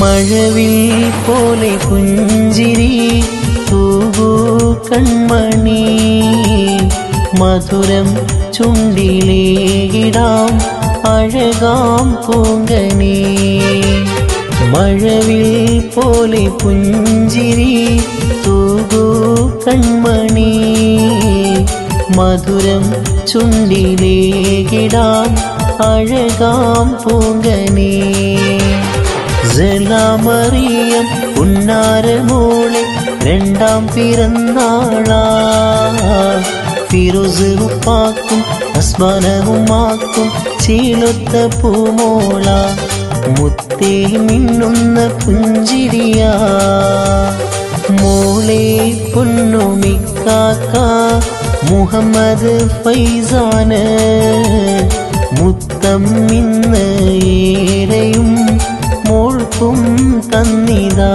മഴവിൽ പോലെ പുഞ്ചിരി തൂകൂ കൺമണി മധുരം ചുണ്ടിലേകിടാം അഴകാം പൂങ്കണി മഴവിൽ പോലെ പുഞ്ചിരി തൂകൂ കൺമണി മധുരം ചുണ്ടിലേകിടാം അഴകാം പൂങ്കണി മറിയം ഉന്നാരമോളെ രണ്ടാം പിറന്നാളാ ഫിറോസ് ഉപ്പാക്കും അസ്മാനവുമാക്കും ചീലൊത്ത പൂമോള മുത്തേ മിന്നുന്ന പുഞ്ചിരിയാ മോളെ പൊന്നുമിക്കാക്ക മുഹമ്മദ് ഫൈസാന് മുത്തം ഇന്ന് ഏറെയും മോൾക്കും തന്നിതാ.